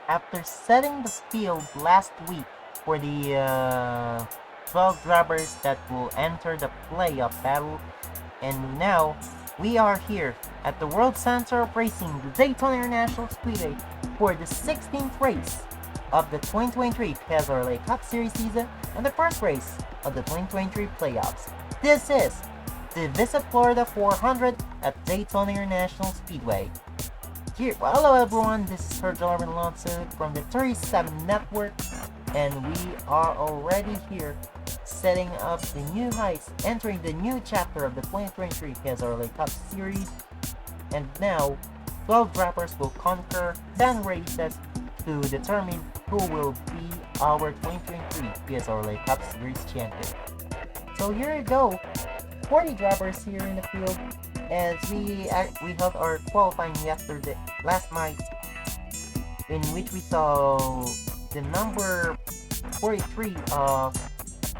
after setting the field last week for the 12 drivers that will enter the playoff battle, and now we are here at the World Center of Racing, the Daytona International Speedway, for the 16th race of the 2023 PSRLA Cup Series season and the first race of the 2023 playoffs. This is the VisitFlorida 400 at Daytona International Speedway. Hello everyone, this is Sir Jarvin Alonso from the 37 Network, and we are already here setting up the new heist, entering the new chapter of the 2023 PSRLA Cup Series. And now, 12 drivers will conquer 10 races to determine who will be our 2023 PSRLA Cup Series champion. So here you go, 40 drivers here in the field, as we held our qualifying last night, in which we saw the number 43 of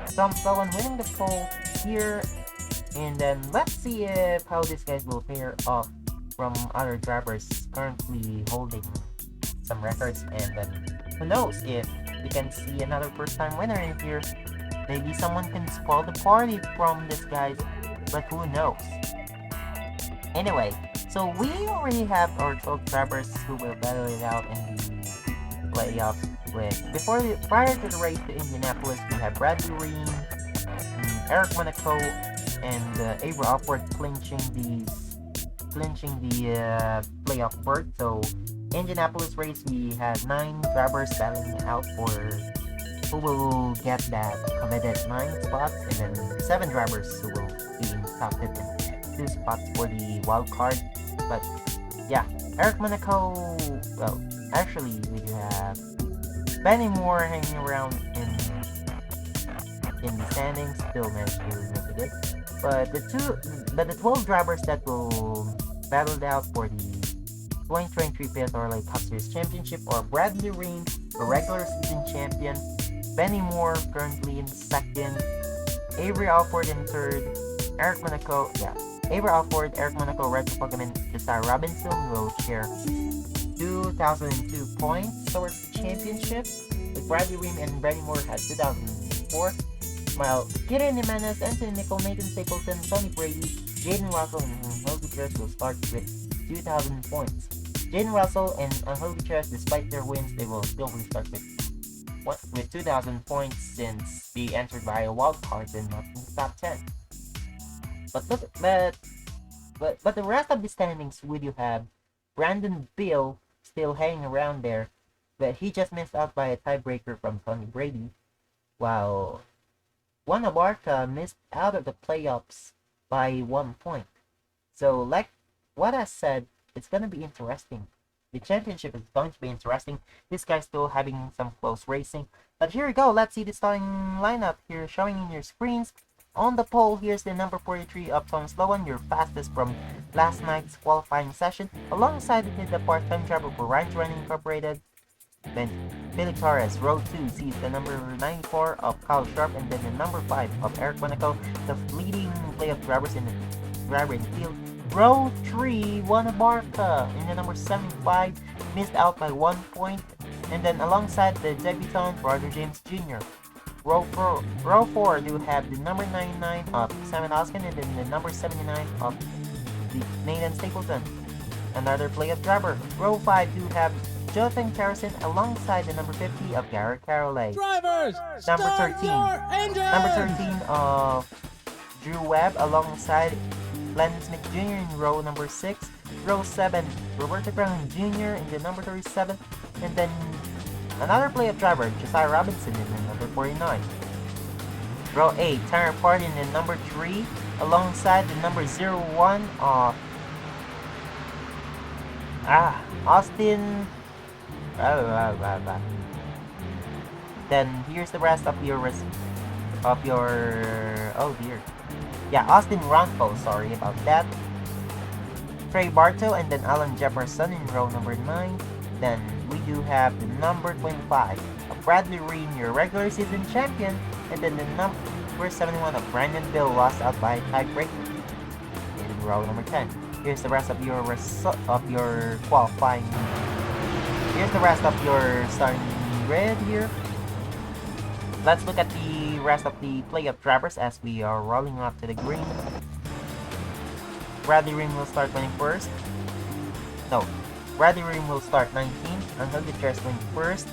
Sloan winning the pole here, and then let's see how these guys will pair off from other drivers currently holding some records, and then who knows if we can see another first-time winner in here. Maybe someone can spoil the party from these guys, but who knows. Anyway, so we already have our 12 drivers who will battle it out in the playoffs. Prior to the race to Indianapolis, we have Bradley Reen, Eric Monaco, and Avery Upward clinching the playoff berth. So Indianapolis race, we had 9 drivers battling out for who will get that coveted 9 spots, and then 7 drivers who will be inducted in 2 spots for the wild card. But yeah, Eric Monaco, well, actually we do have Benny Moore hanging around in the standings, still managed to make it. But the 12 drivers that will battle it out for the 2023 PSRLA Cup Series Championship are Bradley Reen, the regular season champion, Benny Moore currently in second, Avery Alford in third, Eric Monaco, Eric Monaco, Red Pokemon, and Josiah Robinson will share 2,002 points towards the championship, with Bradley Reen and Benny Moore had 2,004, while Kieran Jimenez, Anthony Nicol, Nathan Stapleton, Tony Brady, Jaden Russell, and Angel Gutierrez will start with 2,000 points. Jaden Russell and Angel Gutierrez, despite their wins, they will still restart with 2,000 points since they entered by a wild card and not in the top 10. But the rest of the standings, we do have Brandon Bill still hanging around there, but he just missed out by a tiebreaker from Tony Brady, while Juan Abarca missed out of the playoffs by 1 point. So like what I said, it's gonna be interesting. The championship is going to be interesting. This guy's still having some close racing. But here we go. Let's see the starting lineup here showing in your screens. On the pole, here's the number 43 of Tom Sloan, your fastest from last night's qualifying session. Alongside it, the part-time driver for Ryan's Running Incorporated. Then Billy Torres, row 2, sees the number 94 of Kyle Sharp, and then the number 5 of Eric Monaco, the leading playoff drivers in the field. Row 3, Juan Abarca in the number 75, missed out by 1 point, and then alongside the debutant Roger James Jr. Row 4 do have the number 99 of Simon Hoskin, and then the number 79 of Nathan Stapleton, another playoff driver. Row 5 do have Jonathan Harrison alongside the number 50 of Garrett Carolay. Drivers, number 13 of Drew Webb alongside Lennon Smith Jr. in row number 6. Row 7, Roberto Brown Jr. in the number 37. And then another playoff driver, Josiah Robinson in the number 49. Row 8, Tanner Party in the number 3 alongside the number 01 of Austin. Then here's the rest of your oh dear. Yeah, Austin Ronco, sorry about that. Trey Bartow and then Alan Jefferson in row number 9. Then we do have the number 25 of Bradley Reen, your regular season champion, and then the number 71 of Brandon Bill lost out by tiebreaker in row number 10. Here's the rest of your qualifying here's the rest of your starting grid here. Let's look at the rest of the playoff drivers as we are rolling up to the green. Bradley Ring will start 21st. No, Bradley Ring will start 19th. Angel Gutierrez 21st.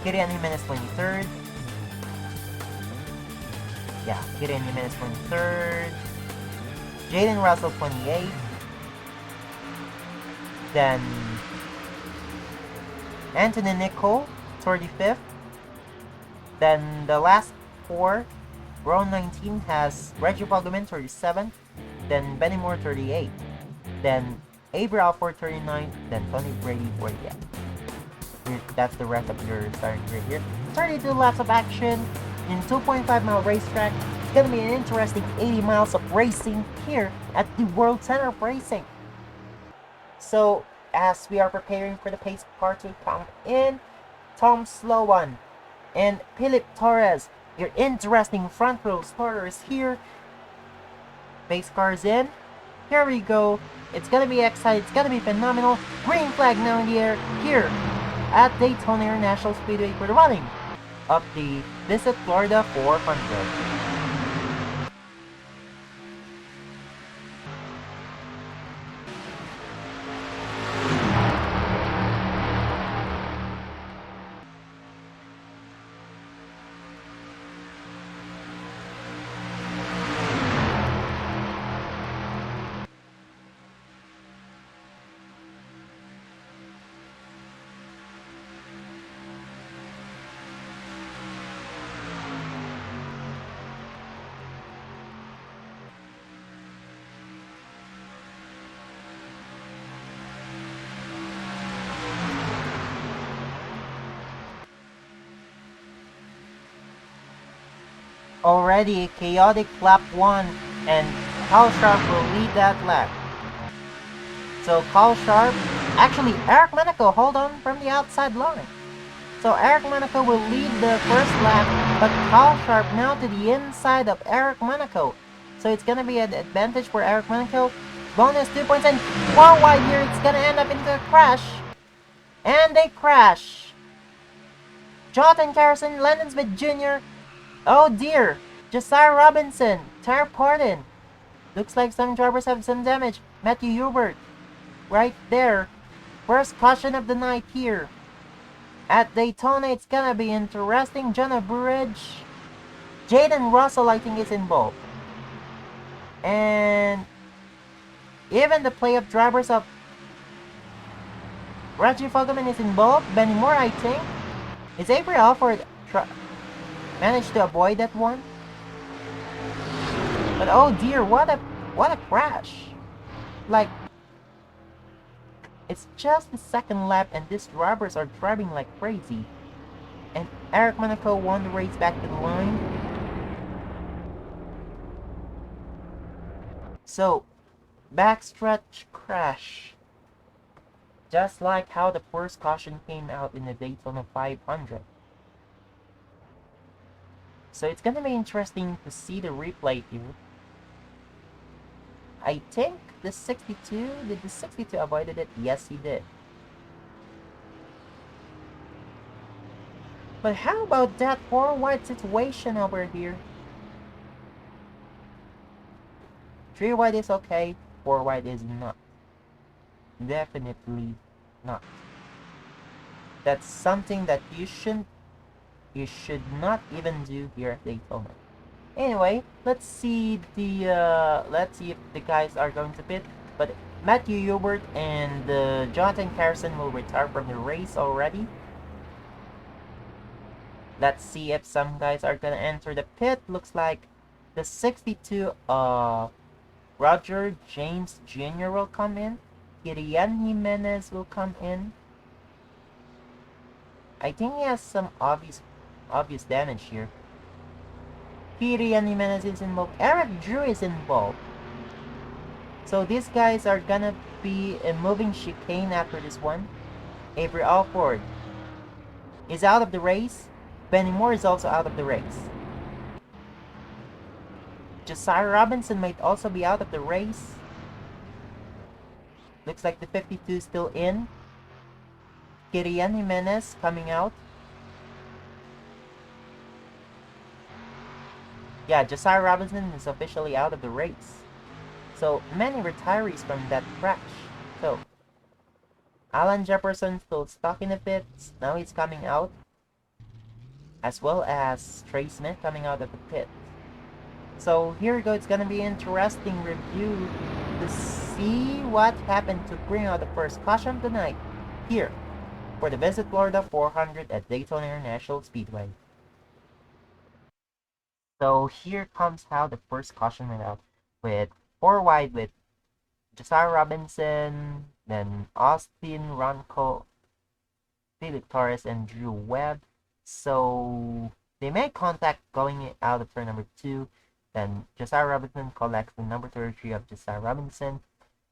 Kirian Jimenez 23rd. Yeah, Kirian Jimenez 23rd. Jaden Russell 28th. Then Anthony Nicole 35th. Then the last four, row 19 has Reggie Poggaman 37th. Then Benny Moore 38th. Then Avery Alford 39th. Then Tony Brady 40th. That's the rest of your starting grid here. 32 laps of action in 2.5-mile racetrack. It's gonna be an interesting 80 miles of racing here at the World Center of Racing. So, as we are preparing for the pace car to come in, Tom Sloan and Philip Torres, your interesting front row starters here. Pace cars in. Here we go. It's gonna be exciting. It's gonna be phenomenal. Green flag now in the air here at Daytona International Speedway for the running of the VisitFlorida 400. Already chaotic lap 1, and Kyle Sharp will lead that lap. So Kyle Sharp, actually Eric Monaco, hold on from the outside line. So Eric Monaco will lead the first lap, but Kyle Sharp now to the inside of Eric Monaco. So it's gonna be an advantage for Eric Monaco. Bonus 2 points, and far wide here, it's gonna end up into a crash. And they crash. Jonathan Carson, Landon Smith Jr., oh dear! Josiah Robinson, Tara Pardon. Looks like some drivers have some damage. Matthew Hubert, right there. First caution of the night here. At Daytona, it's gonna be interesting. Jonah Burridge. Jaden Russell, I think, is involved. And even the playoff drivers of Reggie Fogelman is involved. Benny Moore, I think. Is Avery Alford managed to avoid that one? But oh dear, what a crash. Like, it's just the second lap and these drivers are driving like crazy. And Eric Monaco won the race back to the line. So, backstretch crash. Just like how the first caution came out in the Daytona 500. So it's gonna be interesting to see the replay here. I think the 62, did the 62 avoided it? Yes, he did. But how about that 4 wide situation over here? 3 wide is okay, 4 wide is not. Definitely not. That's something that you should not even do here at Daytona. Anyway, let's see if the guys are going to pit. But Matthew Hubert and Jonathan Carson will retire from the race already. Let's see if some guys are gonna enter the pit. Looks like the 62 Roger James Jr. will come in. Kirian Jimenez will come in. I think he has some obvious damage here. Kirian Jimenez is involved. Eric Drew is involved. So these guys are gonna be a moving chicane after this one. Avery Alford is out of the race. Benny Moore is also out of the race. Josiah Robinson might also be out of the race. Looks like the 52 is still in. Kirian Jimenez coming out. Yeah, Josiah Robinson is officially out of the race. So, many retirees from that crash. So, Alan Jefferson still stuck in the pits. Now he's coming out. As well as Trey Smith coming out of the pit. So, here we go. It's gonna be an interesting review to see what happened to bring out the first caution tonight. Here, for the Visit Florida 400 at Daytona International Speedway. So here comes how the first caution went out, with 4 wide with Josiah Robinson, then Austin, Ronco, Philip Torres, and Drew Webb. So they made contact going out of turn number 2. Then Josiah Robinson collects the number 33 of Josiah Robinson.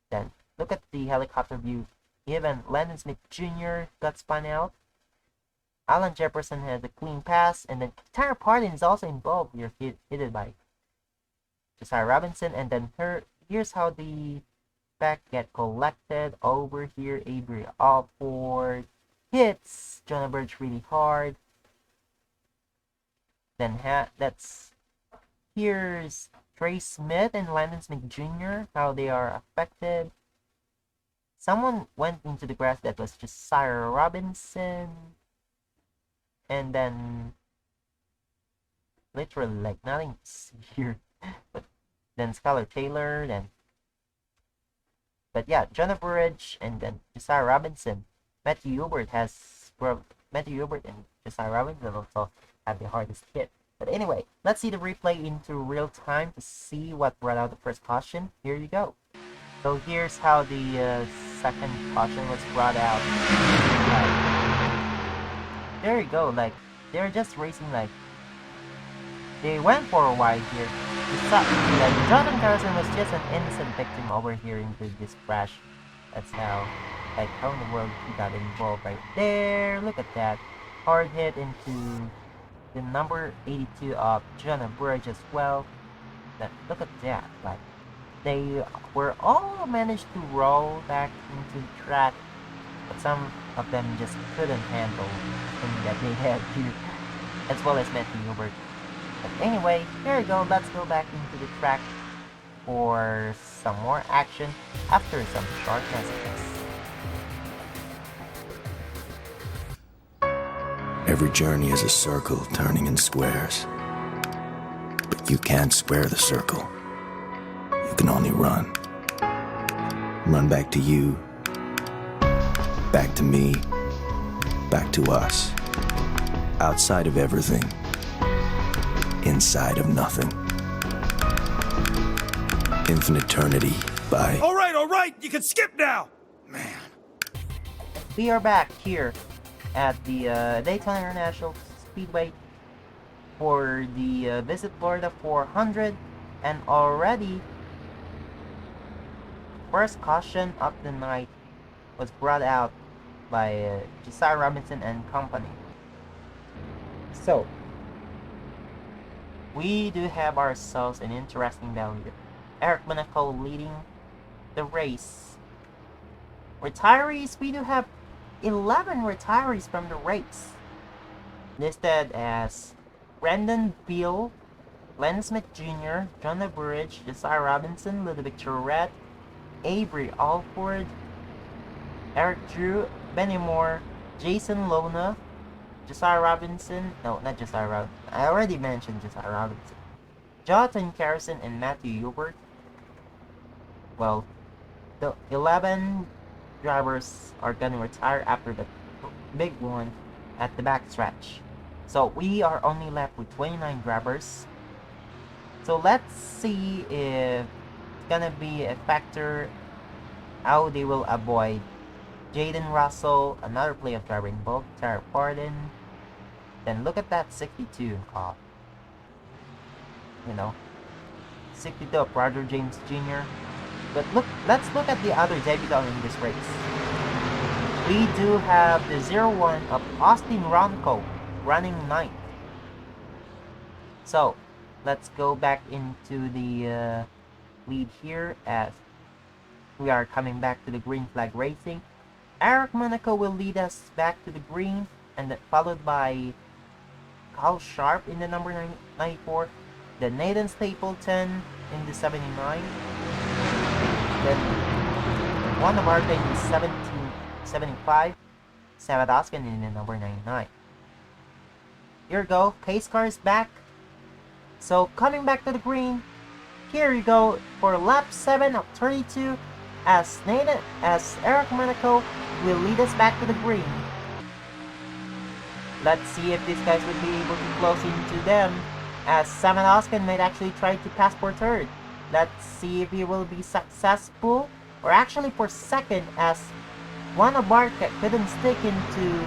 Then look at the helicopter view. Even Landon Smith Jr. got spun out. Alan Jefferson has a clean pass, and then Tara Pardon is also involved here, hit by Josiah Robinson, and then here's how the back get collected. Over here, Avery Alford hits Jonah Birch really hard. Then here's Trey Smith and Landon Smith Jr., how they are affected. Someone went into the grass that was Josiah Robinson. And then literally like nothing here. But then Skylar Taylor, but yeah, Jonah Burridge and then Josiah Robinson. Matthew Hubert and Josiah Robinson also have the hardest hit. But anyway, let's see the replay into real time to see what brought out the first caution. Here you go. So here's how the second caution was brought out. There you go, like, they're just racing, like, they went for a wide here. Like, Jonathan Carson was just an innocent victim over here into this crash. That's how in the world he got involved right there. Look at that. Hard hit into the number 82 of Jonah Burridge as well. Look at that, like, they were all managed to roll back into the track, but some of them just couldn't handle thing that they had here, as well as Matthew Hubert. But anyway, here we go. Let's go back into the track for some more action after some short messages. Every journey is a circle turning in squares, but you can't square the circle. You can only run. Run back to you, back to me, back to us. Outside of everything, inside of nothing. Infinite Eternity by... All right, you can skip now! Man. We are back here at the Daytona International Speedway for the Visit Florida 400, and already first caution of the night was brought out by Josiah Robinson and company. So, we do have ourselves an interesting battle here. Eric Monaco leading the race. Retirees, we do have 11 retirees from the race. Listed as Brendan Beal, Len Smith Jr., Jonah Burridge, Josiah Robinson, Ludovic Tourette, Avery Alford, Eric Drew, Benny Moore, Jason Lona, Josiah Robinson, no, not Josiah Robinson, I already mentioned Josiah Robinson, Jonathan Carson, and Matthew Hubert. Well, the 11 drivers are gonna retire after the big one at the backstretch. So we are only left with 29 drivers. So let's see if it's gonna be a factor how they will avoid Jaden Russell, another playoff driver involved, Tara Pardon. Then look at that 62 of, 62 of Roger James Jr. But let's look at the other debutant in this race. We do have the 01 of Austin Ronco running 9th. So let's go back into the lead here as we are coming back to the green flag racing. Eric Monaco will lead us back to the green, and then followed by Kyle Sharp in the number 94, then Nathan Stapleton in the 79, then Juan Navarrete in the 75, Sabat Oskin in the number 99. Here you go, pace car is back. So coming back to the green, here you go for lap 7 of 32 as Eric Monaco will lead us back to the green. Let's see if these guys will be able to close into them, as Sabat Oskin might actually try to pass for third. Let's see if he will be successful, or actually for second, as Juan Navarrete couldn't stick into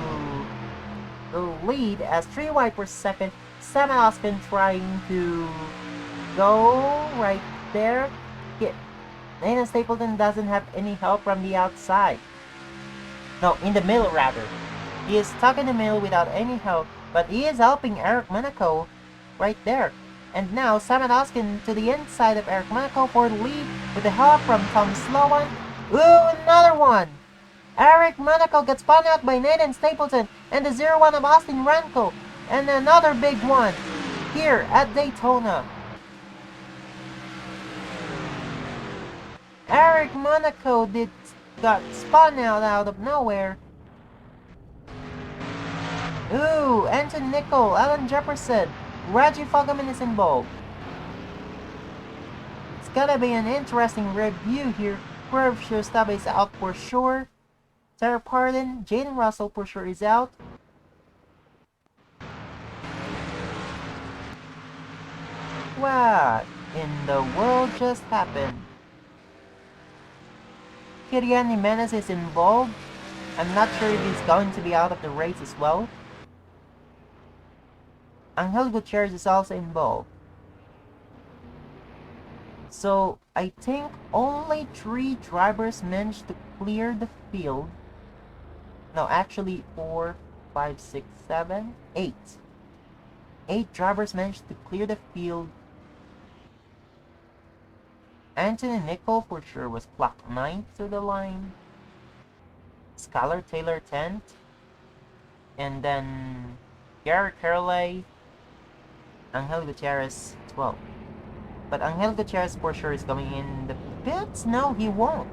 the lead, as 3 wide for second. Sabat Oskin trying to go right there. Nathan Stapleton doesn't have any help from the outside. No, in the middle rather. He is stuck in the middle without any help, but he is helping Eric Monaco right there. And now Sabat Oskin to the inside of Eric Monaco for the lead with the help from Tom Sloan. Ooh, another one! Eric Monaco gets spun out by Nathan Stapleton and the 0-1 of Austin Ranko. And another big one here at Daytona. Eric Monaco got spun out of nowhere. Ooh, Anton Nicol, Alan Jefferson, Reggie Fogelman is involved. It's gonna be an interesting review here. Swerve Shostaba is out for sure. Sarah Pardon, Jaden Russell for sure is out. What in the world just happened? Kirian Jimenez is involved. I'm not sure if he's going to be out of the race as well. Angel Gutierrez is also involved. So, I think only 3 drivers managed to clear the field. No, actually 4, 5, 6, 7, 8. 8 drivers managed to clear the field. Anthony Nicol for sure was clocked 9th to the line. Skylar Taylor 10th. And then Gary Carley, Angel Gutierrez 12th. But Angel Gutierrez for sure is going in the pits? No, he won't.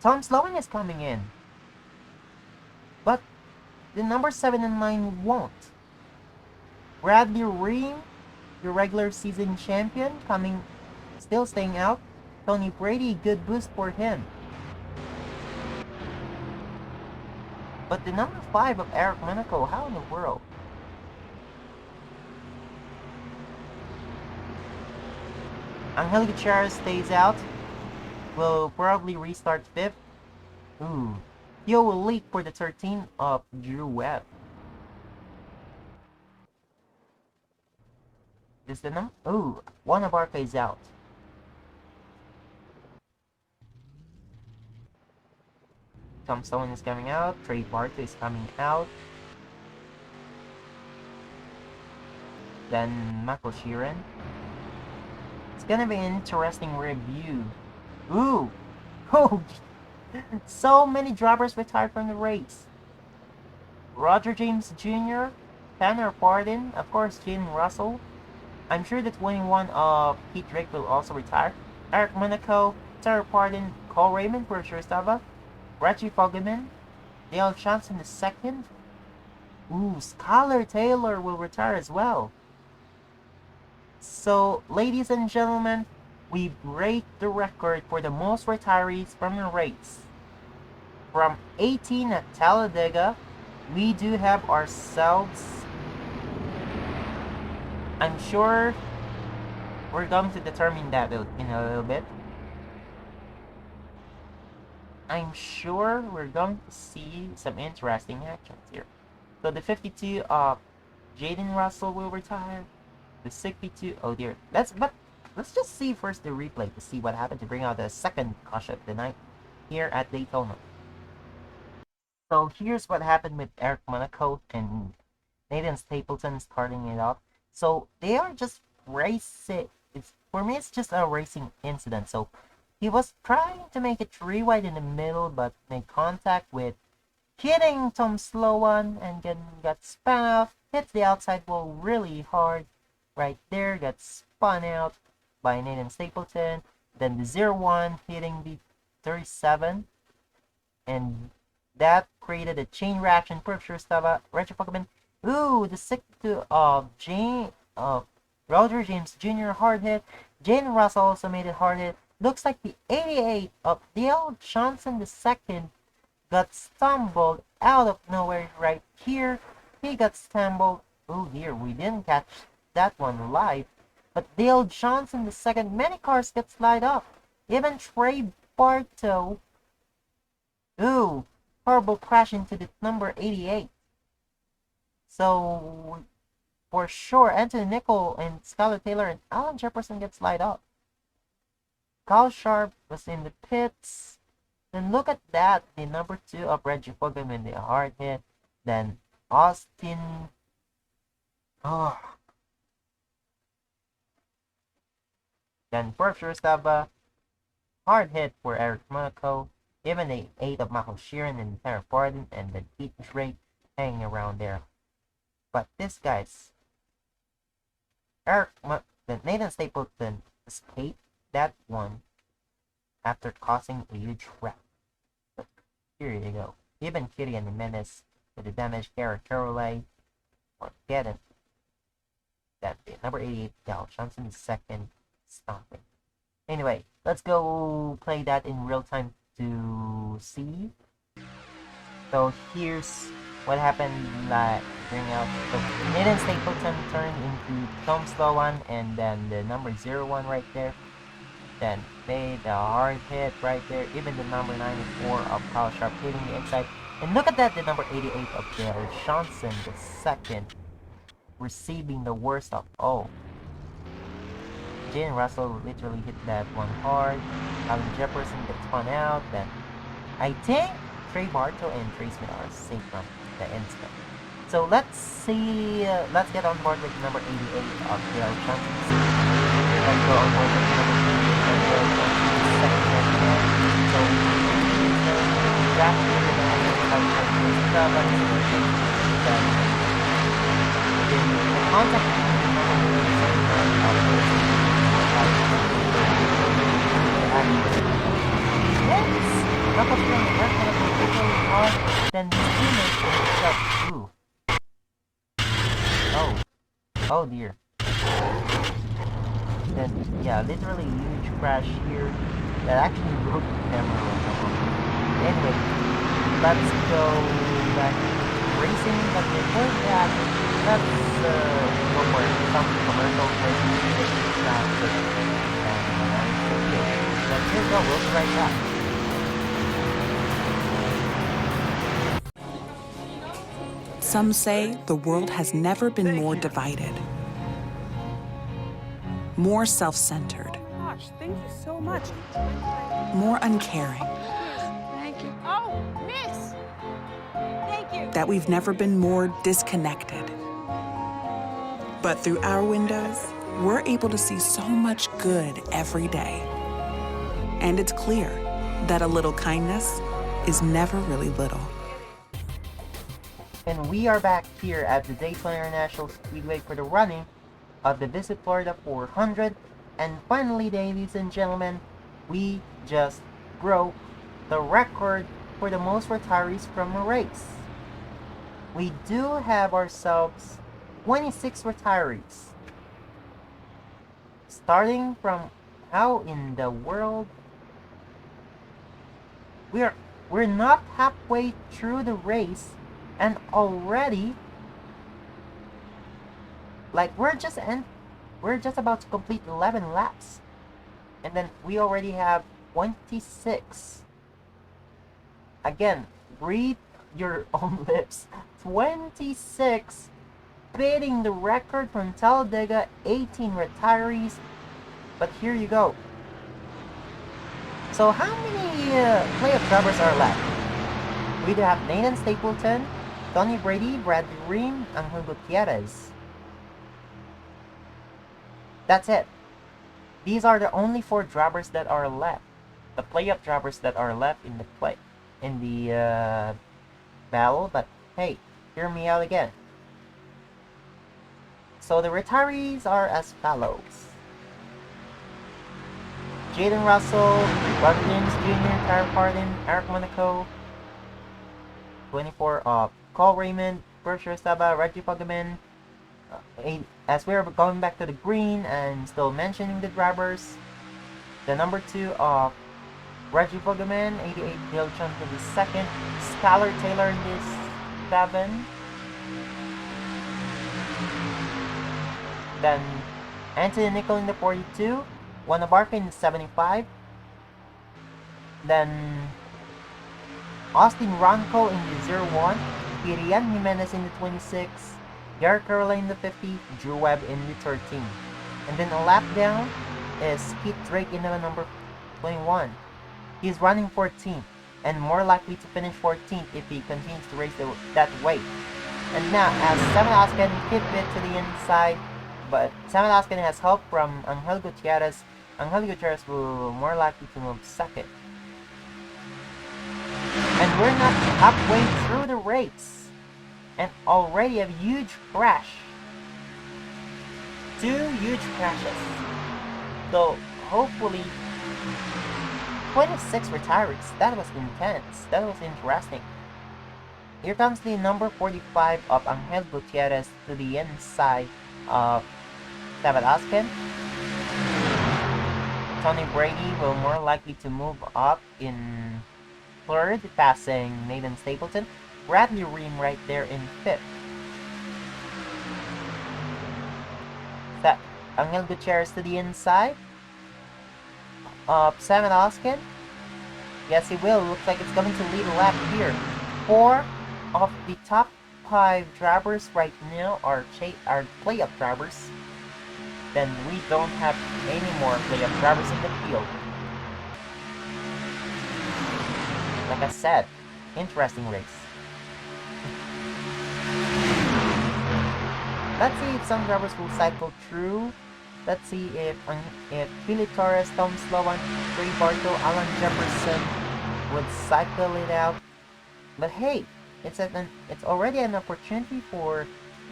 Tom Sloan is coming in. But the number 7 and 9 won't. Bradley Ream, the regular season champion, still staying out. Tony Brady, good boost for him. But the number 5 of Eric Monaco, how in the world? Angel Gutierrez stays out. Will probably restart 5th. Ooh. Yo will leak for the 13th of Drew Webb. Is the number? Ooh, Juan Navarrete is out. Tom Stone is coming out. Trey Barta is coming out. Then Michael Sheeran. It's gonna be an interesting review. Ooh! Oh! So many drivers retired from the race. Roger James Jr., Tanner Pardon, of course Jaden Russell. I'm sure the 21 of Pete Drake will also retire. Eric Monaco, Tanner Pardon, Cole Raymond for sure Stava. Reggie Fogelman, Dale Johnson II. Ooh, Skylar Taylor will retire as well. So, ladies and gentlemen, we break the record for the most retirees from the race. From 18 at Talladega, we do have ourselves. I'm sure we're going to determine that in a little bit. I'm sure we're going to see some interesting actions here. So the 52 of Jaden Russell will retire. The 62, oh dear. Let's just see first the replay to see what happened to bring out the second caution of the night here at Daytona. So here's what happened with Eric Monaco and Nathan Stapleton starting it off. So they are just racing. For me, it's just a racing incident. So He was trying to make it 3 wide in the middle, but made contact with hitting Tom Sloan and got spun off. Hits the outside wall really hard. Right there, got spun out by Nathan Stapleton. Then the 0-1 hitting the 37. And that created a chain reaction. Perfect Stava, Reggie Pokemon. Ooh, the 6-2 of Roger James Jr. hard hit. Jane Russell also made it hard hit. Looks like the 88 of Dale Johnson II got stumbled out of nowhere right here. He got stumbled. Oh dear, we didn't catch that one live. But Dale Johnson II, many cars get slide up. Even Trey Bartow. Ooh, horrible crash into the number 88. So, for sure, Anthony Nicol and Skylar Taylor and Alan Jefferson get slide up. Kyle Sharp was in the pits. Then look at that, the number 2 of Reggie Fogan in the hard hit. Then Austin. Oh. Then Perf Shurstava. Hard hit for Eric Monaco. Even the 8 of Michael Sheeran and Tara Borden, and then Pete Drake hanging around there. But this guy's then Nathan Stapleton escaped that one after causing a huge wreck. But here you go. Even Kitty and the Menace with the damage Carolet or get it. That the number 88 Dal Johnson second stomping. Anyway, let's go play that in real time to see. So here's what happened during out. So Nathan Stapleton turned into Tom Sloan and then the number 0-1 right there. Then made a hard hit right there. Even the number 94 of Kyle Sharp hitting the inside. And look at that, the number 88 of Dale Johnson the second receiving the worst of all. Jane Russell literally hit that one hard. Alan Jefferson gets spun out. Then I think Trey Bartow and Trey Smith are safe from the instant. So let's see. Let's get on board with number 88 of Dale Johnson. Let's go on board with number 88 of Dale Johnson second. So exactly the contact then the teammate himself. Ooh. Oh dear. Then yeah, literally huge crash here that actually broke the camera. Anyway, let's go back to racing, but before that, let's go for some commercial breaks. Let's here go, we'll be right back. Some say the world has never been more divided, more self-centered, Gosh, thank you so much. more uncaring, Thank you. Oh, miss! Thank you. that we've never been more disconnected. But through our windows, we're able to see so much good every day. And it's clear that a little kindness is never really little. And we are back here at the Daytona International Speedway for the running of the VisitFlorida 400. And finally, ladies and gentlemen, we just broke the record for the most retirees from a race. We do have ourselves 26 retirees. Starting from how in the world? We're not halfway through the race and already like we're just about to complete 11 laps. And then we already have 26. Again, read your own lips. 26, beating the record from Talladega, 18 retirees. But here you go. So how many playoff drivers are left? We do have Nathan Stapleton, Tony Brady, Brad Green, Angel Gutierrez. That's it. These are the only 4 drivers that are left. the playoff drivers that are left in the battle. But hey, hear me out again. So the retirees are as follows: Jaden Russell, Robert James Jr., Tyler Hardin, Eric Monaco, 24 of Cole Raymond, Berkshire Saba, Reggie Pagaman. As we're going back to the green and still mentioning the drivers, the number 2 of Reggie Pagaman, 88 Bill Chun to the second, Skylar Taylor in this 7. Then Anthony Nicol in the 42, Wanabarka in the 75. Then Austin Ronco in the 01, Irian Jimenez in the 26, Garrett Caroline in the 50, Drew Webb in the 13. And then a lap down is Keith Drake in the number 21. He's running 14th and more likely to finish 14th if he continues to race that way. And now as Samuel Asken keep it to the inside, but Samuel Asken has help from Angel Gutierrez. Angel Gutierrez will more likely to move second. And we're not halfway through the race, and already a huge crash. 2 huge crashes. So hopefully 26 retirees. That was intense. That was interesting. Here comes the number 45 of Angel Gutierrez to the inside of Samuel Asken. Tony Brady will more likely to move up in 3rd, passing Nathan Stapleton. Bradley Ream right there in 5th. Angel Gutierrez to the inside of Samuel Asken. Yes, he will. Looks like it's going to lead a lap here. 4 of the top 5 drivers right now are playoff drivers. Then we don't have any more playoff drivers in the field. Like I said, interesting race. Let's see if some drivers will cycle through. Let's see if Billy Torres, Tom Sloan, Trey Barto, Alan Jefferson would cycle it out. But hey, it's already an opportunity for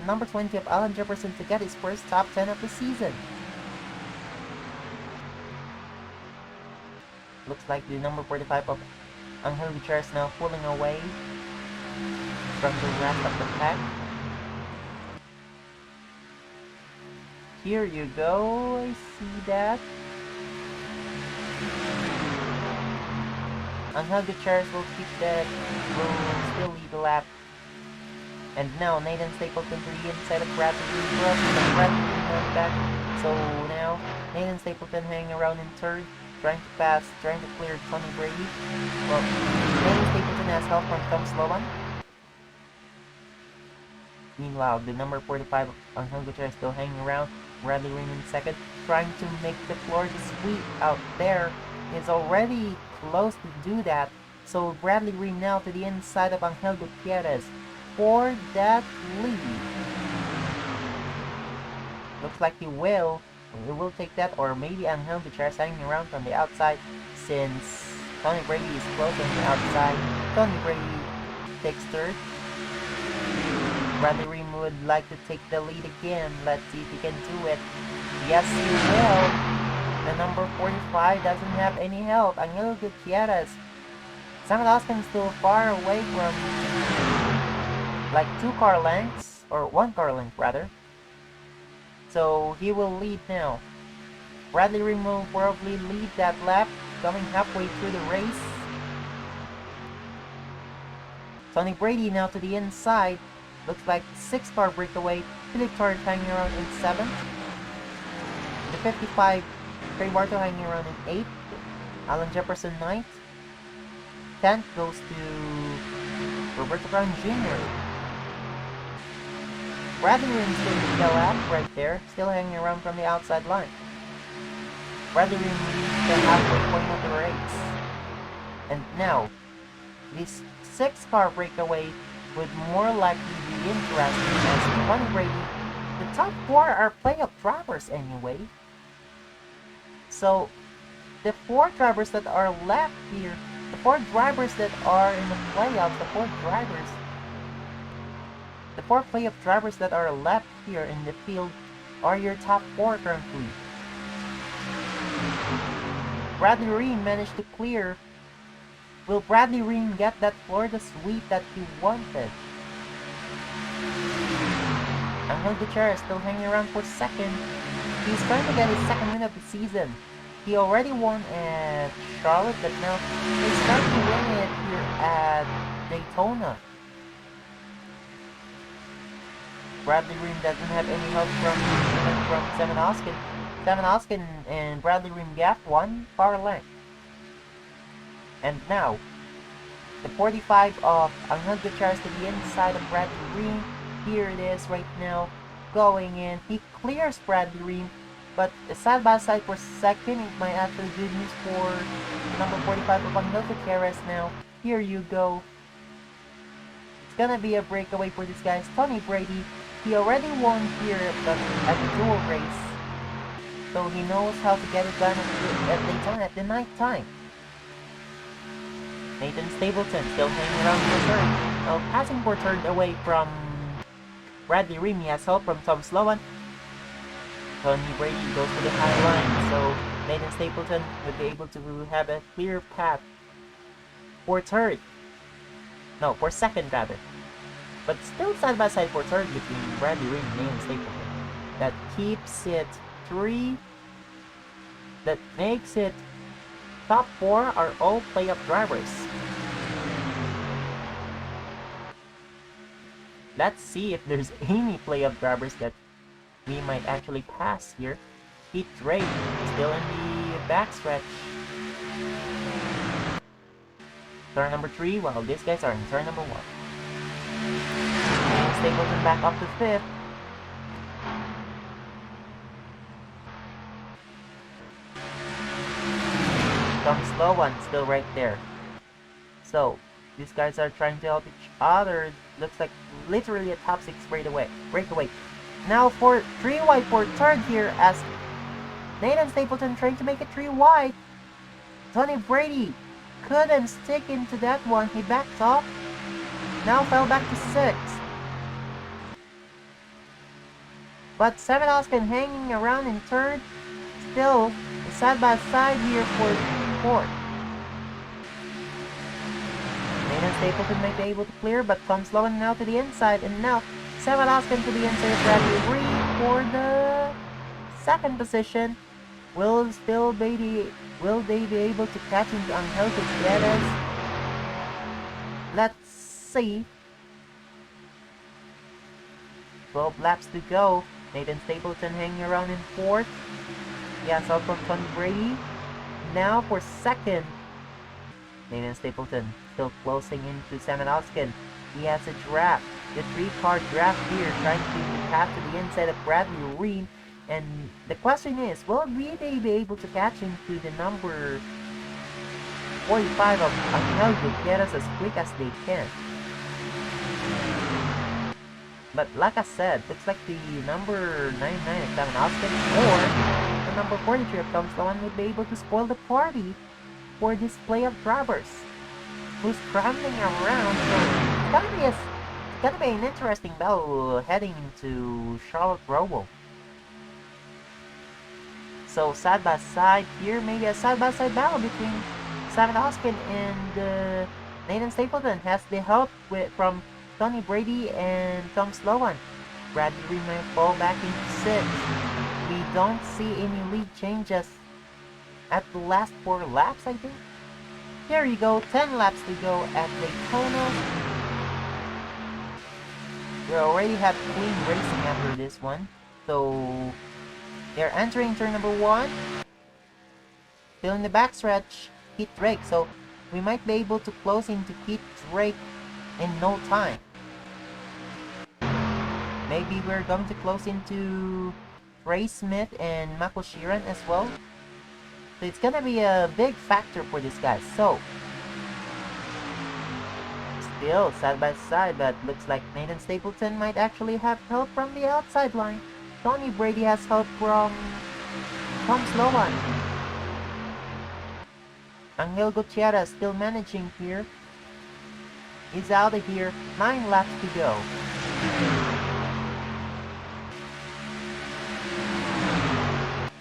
number 20 of Alan Jefferson to get his first top 10 of the season. Looks like the number 45 of Angel Gutierrez now pulling away from the rest of the pack. Here you go, I see that. Angel Gutierrez will keep that, will still lead the lap. And now Nathan Stapleton to the inside of Bradley Ream, went back. So now Nathan Stapleton hanging around in 3rd, trying to clear Tony Brady. Well, Nathan Stapleton has help from Tom Sloan. Meanwhile, the number 45 of Angel Gutierrez still hanging around. Bradley Ream in 2nd, trying to make the Florida sweep out there. Is already close to do that. So Bradley Ream now to the inside of Angel Gutierrez for that lead. Looks like he will take that, or maybe Angel Gutierrez hanging around from the outside since Tony Brady is close on the outside. Tony Brady takes 3rd. Bradley Ream would like to take the lead again. Let's see if he can do it. Yes, he will. The number 45 doesn't have any help. Angel Gutierrez. Samuel Asken still far away from like 2 car lengths, or 1 car length rather. So he will lead now. Bradley Ream will probably lead that lap, coming halfway through the race. Tony Brady now to the inside. Looks like 6 car breakaway. Philip Torres hanging around in 7th. The 55, Trey Barto hanging around in 8th. Alan Jefferson 9th. 10th goes to Roberto Brown Jr. Bradley Ream still leading the lap right there, still hanging around from the outside line. Bradley Ream leads the halfway point of the race. And now, this 6 car breakaway would more likely be interesting as Tony Brady. The top 4 are playoff drivers anyway. So the four drivers that are left here, the four drivers that are in the playoffs, the four playoff drivers that are left here in the field are your top four currently. Bradley Ream managed to clear. Will Bradley Ream get that Florida sweep that he wanted? Angel Gutierrez still hanging around for second. He's trying to get his second win of the season. He already won at Charlotte, but now he's trying to win it here at Daytona. Bradley Ream doesn't have any help from Seven Oskin. Seven Oskin and Bradley Ream gap 1 power length. And now, the 45 of Angel Gutierrez to the inside of Bradley Ream. Here it is right now, going in. He clears Bradley Ream, but side by side for second. It might actually be good news for number 45 of Angel Gutierrez now. Here you go. It's gonna be a breakaway for this guy. Tony Brady. He already won here at the dual race, so he knows how to get it done at Daytona at the night time. Nathan Stapleton still hanging around for third. Now passing for third away from Bradley Ream. He has help from Tom Sloan. Tony Brady goes to the high line, so Nathan Stapleton will be able to have a clear path for third. No, for second rather. But still side by side for third between Bradley Ream and Nathan Stapleton. That keeps it 3. That makes it top 4 are all playoff drivers. Let's see if there's any playoff drivers that we might actually pass here. Heath Drake still in the backstretch. Turn number 3, while these guys are in turn number 1. And Stapleton back up to 5th. Tom Sloan still right there. So, these guys are trying to help each other. Looks like literally a top 6 breakaway. Now for 3 wide for third here as Nathan Stapleton trying to make it 3 wide. Tony Brady couldn't stick into that one. He backed off. Now fell back to 6. But Seven Oskin hanging around in third. Still side by side here for fourth. Nathan Stapleton might be able to clear, but Tom Sloan now to the inside, and now Seven Oskin to the inside. Bradley Ream for the second position. Will they be able to catch him on Angel Gutierrez? Let's see. 12 laps to go. Nathan Stapleton hanging around in fourth. He has help from Tony Brady. Now for second, Nathan Stapleton still closing into Seven Oskin. He has a draft, the 3-car draft here, trying to pass to the inside of Bradley Ream. And the question is, will they be able to catch him to the number 45 of Angel Gutierrez as quick as they can? But like I said, looks like the number 99 of Seven Oskin or the number 43 of Tom Sloan will be able to spoil the party for these playoff drivers who's scrambling around. So it's gonna be an interesting battle heading into Charlotte Roval. So side by side here, maybe a side by side battle between Seven Oskin and Nathan Stapleton. Has the help from Tony Brady and Tom Sloan. Bradley Ream might fall back into 6th. We don't see any lead changes at the last 4 laps, I think. Here you go, 10 laps to go at Daytona. We already have clean racing after this one. So they're entering turn number 1. Still in the backstretch, Heath Drake. So we might be able to close into Heath Drake in no time. Maybe we're going to close into Ray Smith and Mako Sheeran as well. So it's gonna be a big factor for this guy. So still side by side, but looks like Nathan Stapleton might actually have help from the outside line. Tony Brady has help from Tom Sloan. Angel Gutierrez still managing here. He's out of here. 9 laps to go.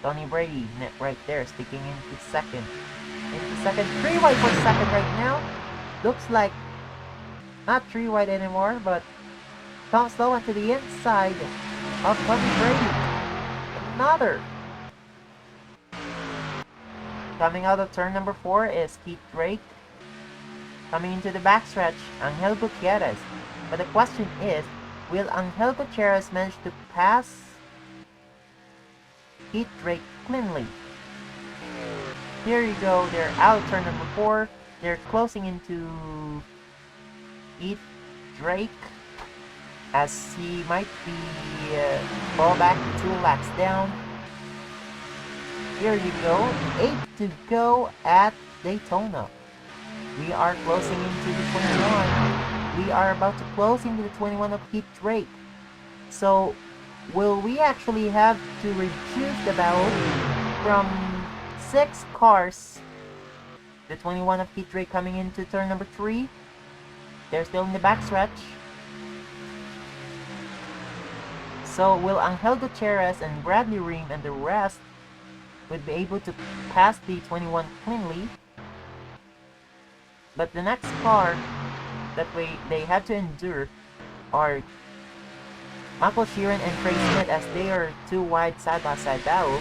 Tony Brady right there, sticking into second. Into second. 3 wide for second right now. Looks like not 3 wide anymore, but Tom Sloan to the inside of Tony Brady. Another. Coming out of turn number 4 is Keith Drake. Coming into the backstretch, Angel Gutierrez. But the question is, will Angel Gutierrez manage to pass Keith Drake cleanly? Here you go, they're out of turn number 4. They're closing into Keith Drake as he might be fall back 2 laps down. Here you go, 8 to go at Daytona. We are closing into the 21. We are about to close into the 21 of Keith Drake. So, will we actually have to reduce the battle from 6 cars? The 21 of Keith Drake coming into turn number 3. They're still in the backstretch. So, will Angel Gutierrez and Bradley Ream and the rest would be able to pass the 21 cleanly? But the next car that they have to endure are Michael Sheeran and Trey Smith, as they are 2 wide side-by-side battle.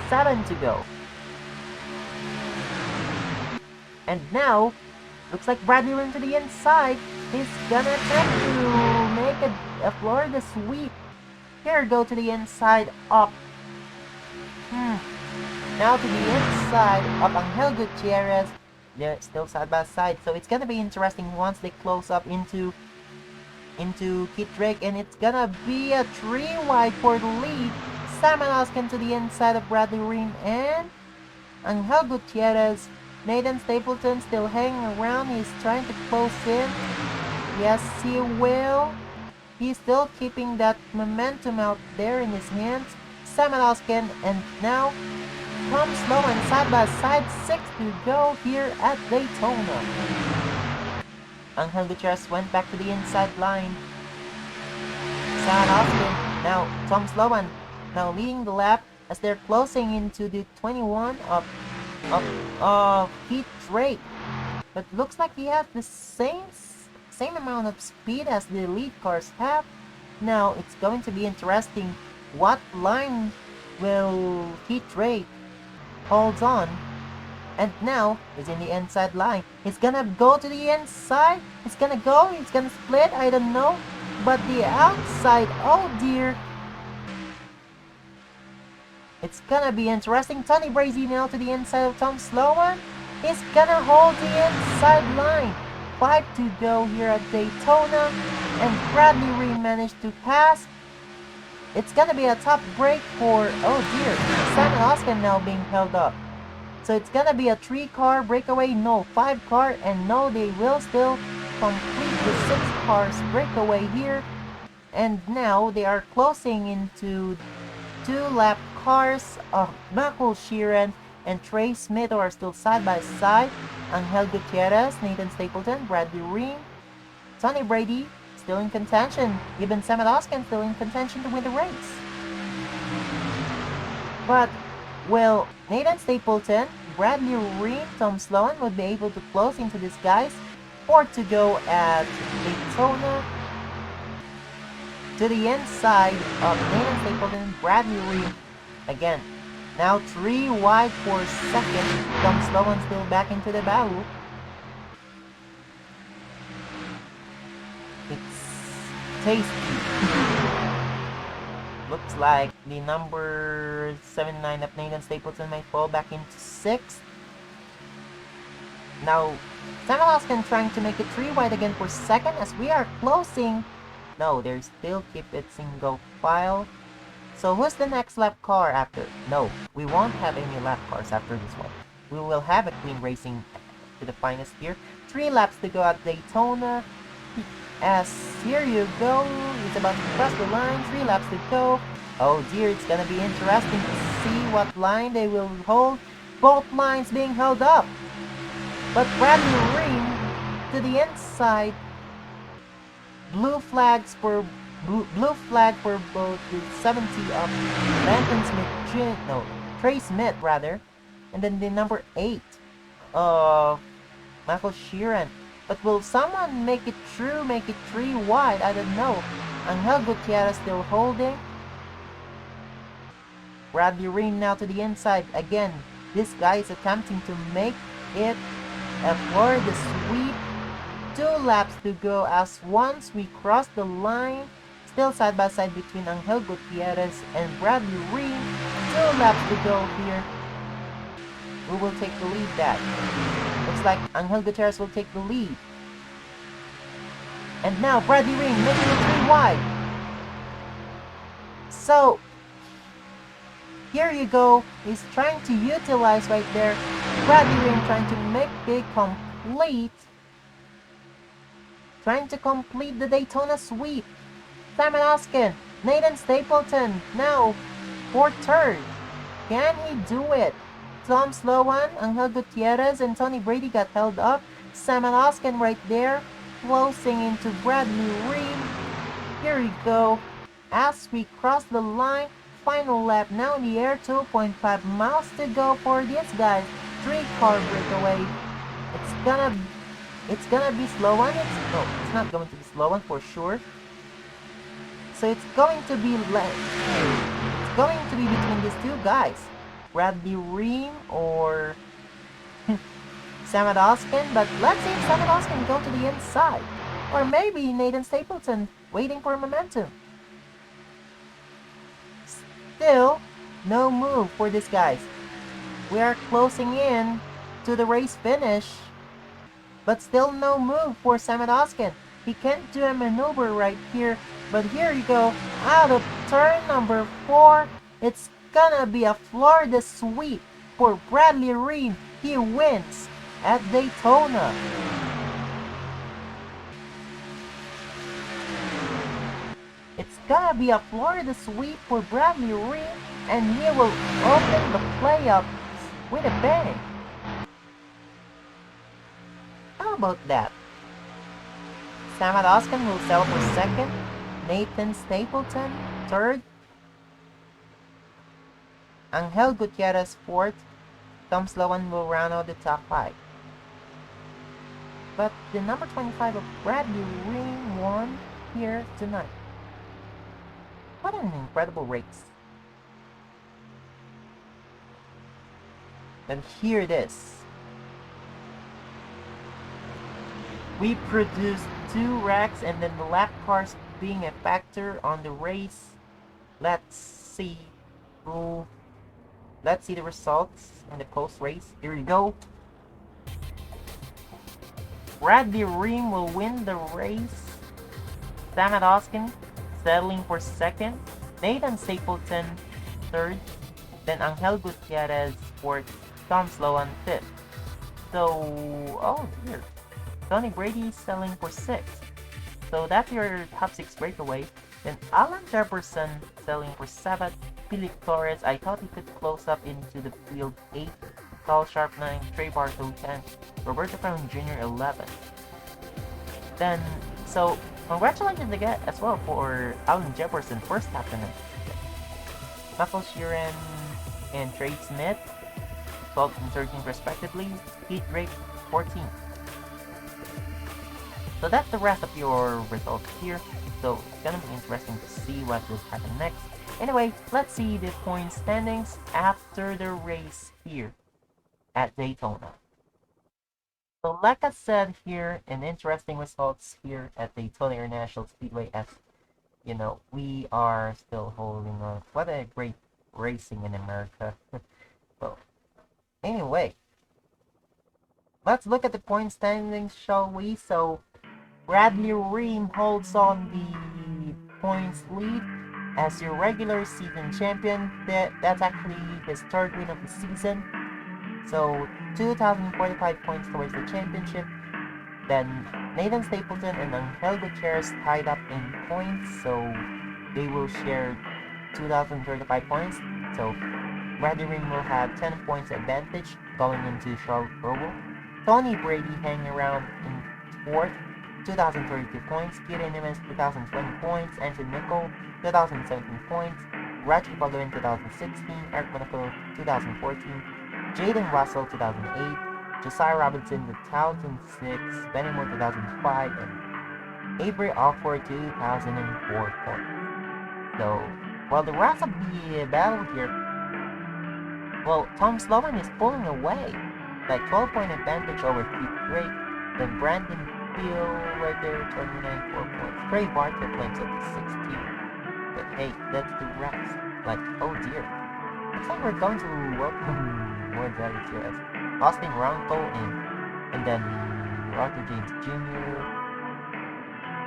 7 to go. And now, looks like Bradley Ream to the inside. He's gonna attempt to make a Florida sweep. Here, go to the inside up. Now to the inside of Angel Gutierrez. They're still side by side, so it's gonna be interesting once they close up into Keith Drake, and it's gonna be a 3 wide for the lead. Simon Oskin to the inside of Bradley Ream and Angel Gutierrez. Nathan Stapleton still hanging around. He's trying to close in. Yes, he will. He's still keeping that momentum out there in his hands. Simon Oskin, and now Tom Sloan side by side, 6 to go here at Daytona. Angel Gutierrez went back to the inside line. Simon Oskin, now Tom Sloan, now leading the lap as they're closing into the 21 of Keith Drake. But looks like he has the same amount of speed as the lead cars have. Now it's going to be interesting. What line will Keith Drake holds on? And now he's in the inside line. He's gonna go to the inside. He's gonna split, I don't know. But the outside, oh dear. It's gonna be interesting. Tony Brazy now to the inside of Tom Sloan. He's gonna hold the inside line. 5 to go here at Daytona. And Bradley Ream managed to pass. It's gonna be a tough break for, oh dear, Simon Oskin now being held up. So it's gonna be a 3-car breakaway, no, 5-car, and no, they will still complete the 6 cars breakaway here. And now they are closing into 2-lap cars of Michael Sheeran and Trey Smith, who are still side by side. Angel Gutierrez, Nathan Stapleton, Bradley Ream, Tony Brady still in contention. Even Simon Oskin still in contention to win the race. But will Nathan Stapleton, Bradley Ream, Tom Sloan would be able to close into these guys? 4 to go at Daytona. To the inside of Nathan Stapleton, Bradley Ream. Again, now 3 wide for second. Tom Sloan still back into the battle. It's tasty. Looks like the number 79 of Nathan Stapleton might fall back into 6th. Now, Simon Oskin trying to make it 3 wide again for second as we are closing. No, they still keep it single file. So who's the next lap car after? No, we won't have any lap cars after this one. We will have a clean racing to the finest here. 3 laps to go at Daytona. As here you go, it's about to cross the line, 3 laps to go. Oh dear, it's gonna be interesting to see what line they will hold. Both lines being held up. But Bradley Ream to the inside. Blue flag for both the 70 of Landon Smith, Trey Smith rather, and then the number 8 of Michael Sheeran. But will someone make it true, make it 3 wide? I don't know. Angel Gutierrez still holding. Bradley Ream now to the inside. Again, this guy is attempting to make it a Florida sweep. 2 laps to go as once we cross the line, still side by side between Angel Gutierrez and Bradley Ream. 2 laps to go here. Who will take the lead that? Looks like Angel Gutierrez will take the lead. And now Bradley Ream making it 3 wide. So, here you go. He's trying to utilize right there. Bradley Ream trying to make it complete. Trying to complete the Daytona sweep. Simon Oskin, Nathan Stapleton now for third. Can he do it? Tom Sloan, Angel Gutierrez, and Tony Brady got held up. Simon Oskin right there, closing into Bradley Ream. Here we go. As we cross the line, final lap now in the air, 2.5 miles to go for these guys. 3-car breakaway. It's gonna be Sloan. It's not going to be Sloan for sure. So it's going to be between these 2 guys. Bradley Ream or Samad Oskin, but let's see if Samad Oskin go to the inside. Or maybe Nathan Stapleton waiting for momentum. Still, no move for these guys. We are closing in to the race finish. But still no move for Samad Oskin. He can't do a maneuver right here. But here you go. Out of turn number 4. It's gonna be a Florida sweep for Bradley Ream. He wins at Daytona. It's gonna be a Florida sweep for Bradley Ream. And he will open the playoffs with a bang. How about that? Samad Oskin will settle for second. Nathan Stapleton, third. Angel Gutierrez, fourth. Tom Sloan will round out the top 5. But the number 25 of Bradley Ream won here tonight. What an incredible race. And here it is. We produced 2 wrecks and then the lap cars being a factor on the race. Let's see the results in the post-race. Here we go. Bradley Ream will win the race. Samad Oskin settling for second. Nathan Stapleton third. Then Angel Gutierrez fourth. Tom Sloan fifth. So, oh dear. Tony Brady selling for 6th. So that's your top 6 breakaway. Then Alan Jefferson selling for 7th. Philip Torres, I thought he could close up into the field 8th. Carl Sharp 9th. Trey Bartow 10th. Roberto Crown Jr. 11th. Then, so congratulations again as well for Alan Jefferson, first captain. Michael Sheeran and Trey Smith, 12th and 13th respectively. Heath Drake 14th. So that's the rest of your results here. So it's gonna be interesting to see what will happen next. Anyway, let's see the point standings after the race here at Daytona. So like I said here, an interesting results here at Daytona International Speedway, as you know, we are still holding on. What a great racing in America. So anyway, let's look at the point standings, shall we? So Bradley Ream holds on the points lead as your regular season champion. That's actually his 3rd win of the season. So 2,045 points towards the championship. Then Nathan Stapleton and Angel Gutierrez tied up in points, so they will share 2,035 points. So Bradley Ring will have 10 points advantage going into Charlotte Oval. Tony Brady hanging around in 4th, 2,032 points. Kieran Nimitz, 2,020 points. Anthony Nicol, 2,017 points. Raji Paluin, 2016. Eric Monaco, 2014. Jaden Russell, 2008. Josiah Robinson, 2006. Benny Moore, 2005. And Avery Alford, 2004 points. So, well, the rest of the battle here, well, Tom Sloan is pulling away. Like 12-point advantage over Keith Drake. Then Brandon Beal right there, 29, 4 points. Trey Barker claims up to 16. But hey, that's the rest. Like, oh dear. Looks like we're going to welcome more drivers here as Austin Ronco and then Arthur James Jr.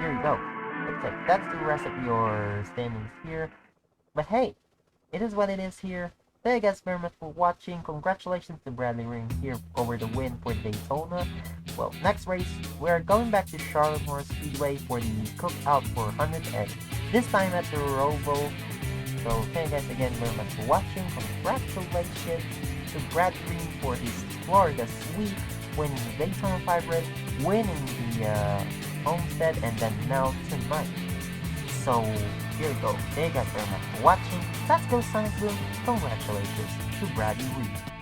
Here we go. Looks like that's the rest of your standings here. But hey, it is what it is here. Thank you guys very much for watching. Congratulations to Bradley Ring here over the win for Daytona. Well, next race, we're going back to Charlotte Moore Speedway for the cookout for 100 and this time at the Roval. So thank you guys again very much for watching. Congratulations to Bradley Ring for his Florida sweep, winning the Daytona 500, winning the Homestead, and then now tonight. So here we go. Thank you guys very much for watching. Let's go Sonic Boom. Congratulations to Bradley Ring.